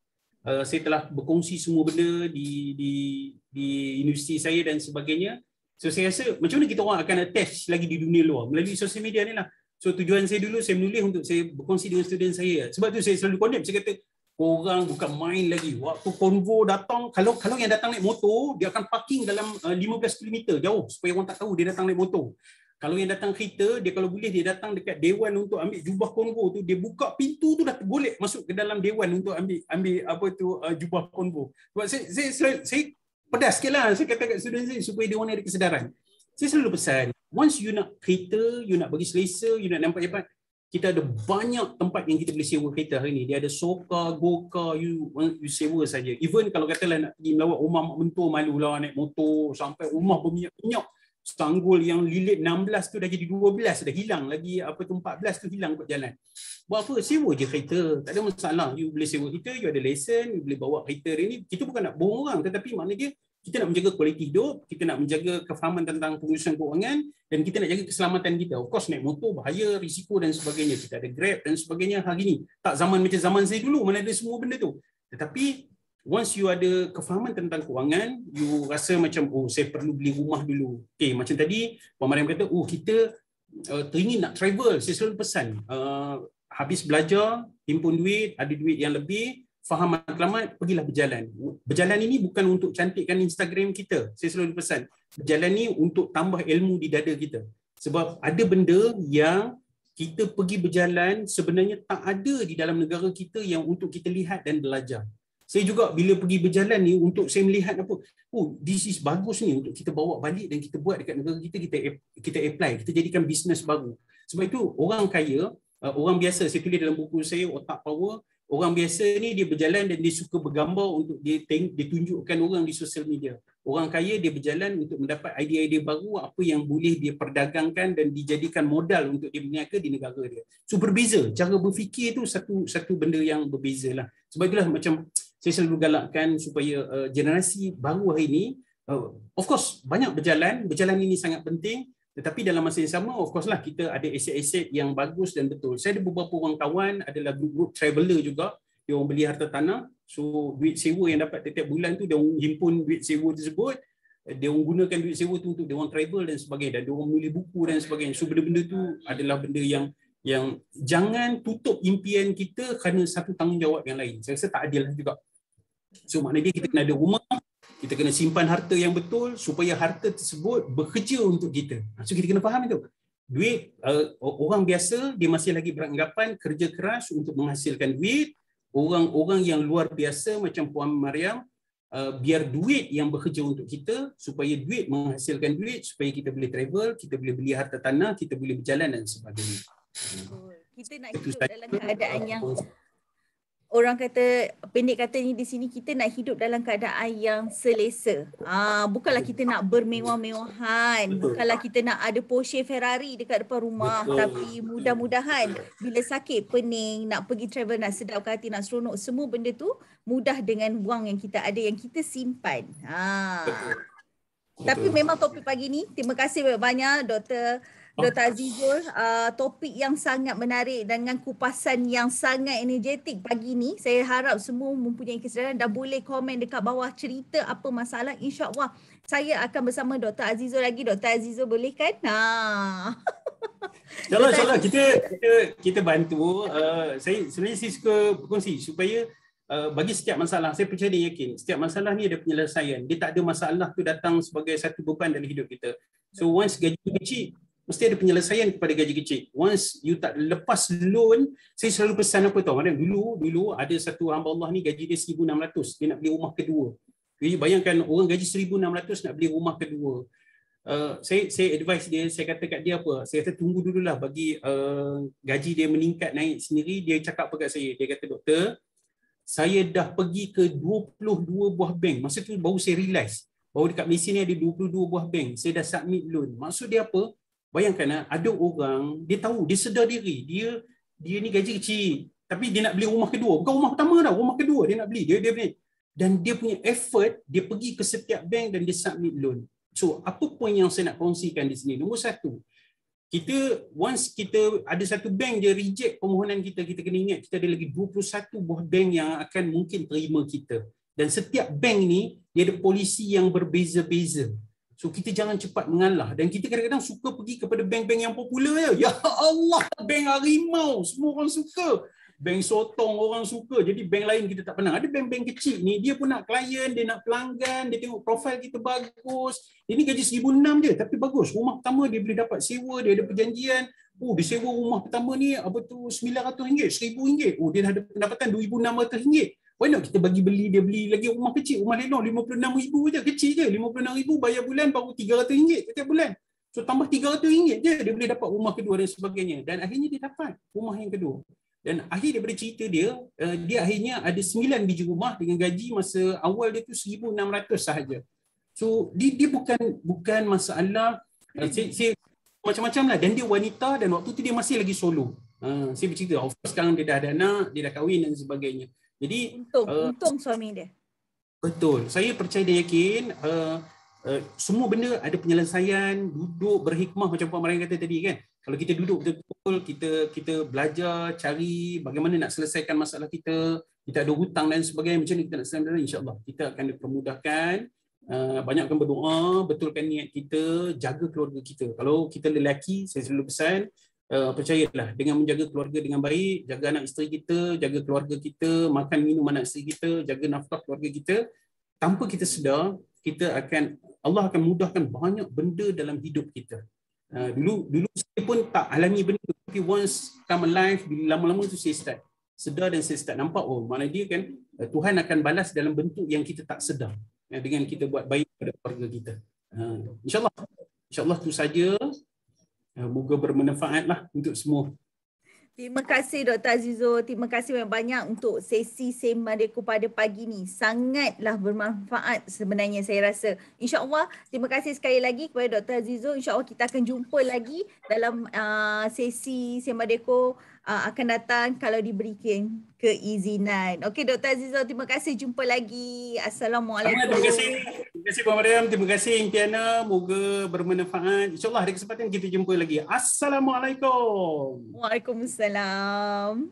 Saya telah berkongsi semua benda di universiti saya dan sebagainya. So saya rasa macam mana kita orang akan attach lagi di dunia luar melalui social media ni lah. So tujuan saya dulu saya menulis untuk saya berkongsi dengan student saya. Sebab tu saya selalu condemn, saya kata korang bukan main lagi. Waktu konvo datang, kalau yang datang naik motor, dia akan parking dalam 15 km jauh supaya orang tak tahu dia datang naik motor. Kalau yang datang kereta, dia kalau boleh dia datang dekat dewan untuk ambil jubah konvo tu, dia buka pintu tu dah golek masuk ke dalam dewan untuk ambil apa tu jubah konvo. Sebab saya pedas sikitlah saya kata kat student saya supaya dia orang ada kesedaran. Saya selalu pesan, once you nak kereta, you nak bagi selesa, you nak nampak hebat, kita ada banyak tempat yang kita boleh sewa kereta hari ni. Dia ada Soka, Goka, you sewa saja. Even kalau katalah nak pergi melawat rumah mak mentua, malulah naik motor sampai rumah berminyak-minyak. Sanggul yang lilit 16 tu dah jadi 12, dah hilang lagi 14 tu hilang kat jalan. Buat apa? Sewa je kereta. Tak ada masalah. You boleh sewa kereta, you ada lesen, you boleh bawa kereta hari ni. Kita bukan nak bohong orang, tetapi maknanya kita nak menjaga kualiti hidup, kita nak menjaga kefahaman tentang pengurusan keuangan dan kita nak jaga keselamatan kita. Of course naik motor bahaya, risiko dan sebagainya. Kita ada Grab dan sebagainya hari ni. Tak zaman macam zaman saya dulu mana ada semua benda tu. Tetapi once you ada kefahaman tentang keuangan, you rasa macam saya perlu beli rumah dulu. Okay, macam tadi Puan Mariam kata, kita teringin nak travel. Saya selalu pesan, habis belajar, himpun duit, ada duit yang lebih, faham matlamat, pergilah berjalan. Berjalan ini bukan untuk cantikkan Instagram kita. Saya selalu pesan, berjalan ni untuk tambah ilmu di dada kita. Sebab ada benda yang kita pergi berjalan sebenarnya tak ada di dalam negara kita yang untuk kita lihat dan belajar. Saya juga bila pergi berjalan ni untuk saya melihat apa, this is bagus ni untuk kita bawa balik dan kita buat dekat negara kita, kita apply, kita jadikan bisnes baru. Sebab itu orang kaya, orang biasa, saya tulis dalam buku saya Otak Power, orang biasa ni dia berjalan dan dia suka bergambar untuk dia tunjukkan orang di sosial media. Orang kaya dia berjalan untuk mendapat idea-idea baru, apa yang boleh dia perdagangkan dan dijadikan modal untuk dia berniaga di negara dia. So berbeza, cara berfikir tu satu benda yang berbeza lah. Sebab itulah macam saya selalu galakkan supaya generasi baru hari ini, of course banyak berjalan ini sangat penting, tetapi dalam masa yang sama of course lah kita ada aset-aset yang bagus dan betul. Saya ada beberapa orang kawan adalah group traveller juga, dia orang beli harta tanah, so duit sewa yang dapat setiap bulan tu dia orang himpun duit sewa tersebut, dia orang gunakan duit sewa tu untuk dia orang travel dan sebagainya, dan dia orang menulis buku dan sebagainya. So benda-benda tu adalah benda yang jangan tutup impian kita kerana satu tanggungjawab yang lain. Saya rasa tak adil juga. So maknanya kita kena ada rumah, kita kena simpan harta yang betul supaya harta tersebut bekerja untuk kita. So kita kena faham itu. Duit, orang biasa dia masih lagi beranggapan kerja keras untuk menghasilkan duit. Orang-orang yang luar biasa macam Puan Mariam, biar duit yang bekerja untuk kita, supaya duit menghasilkan duit, supaya kita boleh travel, kita boleh beli harta tanah, kita boleh berjalan dan sebagainya. Kita nak hidup dalam keadaan yang orang kata, pendek kata ni di sini, kita nak hidup dalam keadaan yang selesa. Bukanlah kita nak bermewah-mewahan, bukanlah kita nak ada Porsche Ferrari dekat depan rumah. Betul. Tapi mudah-mudahan bila sakit, pening, nak pergi travel, nak sedapkan hati, nak seronok, semua benda tu mudah dengan wang yang kita ada, yang kita simpan. Betul. Tapi memang topik pagi ni, terima kasih banyak Dr. Azizul, topik yang sangat menarik dengan kupasan yang sangat energetik pagi ni. Saya harap semua mempunyai kesedaran dan boleh komen dekat bawah cerita apa masalah. InsyaAllah saya akan bersama Dr. Azizul lagi. Dr. Azizul boleh kan? InsyaAllah kita bantu. Sebenarnya saya suka berkongsi supaya bagi setiap masalah, saya percaya dan yakin setiap masalah ni ada penyelesaian. Dia tak ada masalah tu datang sebagai satu beban dalam hidup kita. So once gaji kecil, mesti ada penyelesaian kepada gaji kecil. Once you tak lepas loan, saya selalu pesan apa tahu? Dulu ada satu hamba Allah ni gaji dia 1,600, dia nak beli rumah kedua. Jadi bayangkan orang gaji 1,600 nak beli rumah kedua. Saya advise dia, saya kata kat dia apa? Saya kata tunggu dululah bagi gaji dia meningkat naik sendiri. Dia cakap apa kat saya? Dia kata, doktor, saya dah pergi ke 22 buah bank. Masa tu baru saya realise bahawa dekat Malaysia ni ada 22 buah bank. Saya dah submit loan. Maksud dia apa? Bayangkan ada orang, dia tahu, dia sedar diri. Dia ni gaji kecil. Tapi dia nak beli rumah kedua. Bukan rumah pertama dah, rumah kedua dia nak beli. Dia beli. Dan dia punya effort, dia pergi ke setiap bank dan dia submit loan. So, apa poin yang saya nak kongsikan di sini? Nombor satu, once kita ada satu bank je reject permohonan kita kena ingat kita ada lagi 21 buah bank yang akan mungkin terima kita. Dan setiap bank ni, dia ada polisi yang berbeza-beza. So kita jangan cepat mengalah. Dan kita kadang-kadang suka pergi kepada bank-bank yang popular je. Ya Allah, bank harimau, semua orang suka. Bank sotong orang suka. Jadi bank lain kita tak pernah. Ada bank-bank kecil ni, dia pun nak klien, dia nak pelanggan, dia tengok profil kita bagus. Ini gaji 1,600 je, tapi bagus. Rumah pertama dia boleh dapat sewa, dia ada perjanjian. Oh, dia sewa rumah pertama ni RM900, RM1,000. Oh, dia dah ada pendapatan RM2,600. Why not kita bagi dia beli lagi rumah kecil, rumah lenor RM56,000 je, kecil je. RM56,000 bayar bulan baru RM300 setiap bulan. So tambah RM300 je, dia boleh dapat rumah kedua dan sebagainya. Dan akhirnya dia dapat rumah yang kedua. Dan akhir daripada cerita dia akhirnya ada 9 biji rumah dengan gaji masa awal dia tu RM1,600 sahaja. So dia bukan masalah saya macam-macam lah. Dan dia wanita dan waktu tu dia masih lagi solo. Saya bercerita, of course sekarang dia dah ada anak, dia dah kahwin dan sebagainya. Jadi untung suami dia. Betul. Saya percaya dan yakin semua benda ada penyelesaian, duduk berhikmah macam Puan Mariam kata tadi kan. Kalau kita duduk betul-betul, kita belajar, cari bagaimana nak selesaikan masalah kita ada hutang dan sebagainya, macam mana kita nak selesaikan, insya-Allah kita akan dipermudahkan. Banyakkan berdoa, betulkan niat kita, jaga keluarga kita. Kalau kita lelaki, saya selalu pesan, percayalah, dengan menjaga keluarga dengan baik, jaga anak isteri kita, jaga keluarga kita, makan minum anak isteri kita, jaga nafkah keluarga kita, tanpa kita sedar, Allah akan mudahkan banyak benda dalam hidup kita. Dulu saya pun tak alami benda tu, tapi once come alive, bila lama-lama tu saya start sedar dan saya start nampak, maknanya dia kan Tuhan akan balas dalam bentuk yang kita tak sedar, dengan kita buat baik pada keluarga kita. InsyaAllah tu saja. Moga bermanfaat lah untuk semua. Terima kasih Dr. Azizul. Terima kasih banyak untuk sesi Sembang Dekor pada pagi ni. Sangatlah bermanfaat sebenarnya saya rasa. InsyaAllah terima kasih sekali lagi kepada Dr. Azizul. InsyaAllah kita akan jumpa lagi dalam sesi Sembang Dekor akan datang kalau diberikan keizinan. Okey Dr. Azizul, terima kasih. Jumpa lagi. Assalamualaikum. Terima kasih Puan Mariam. Terima kasih Impiana. Moga bermanfaat. InsyaAllah ada kesempatan kita jumpa lagi. Assalamualaikum. Waalaikumsalam.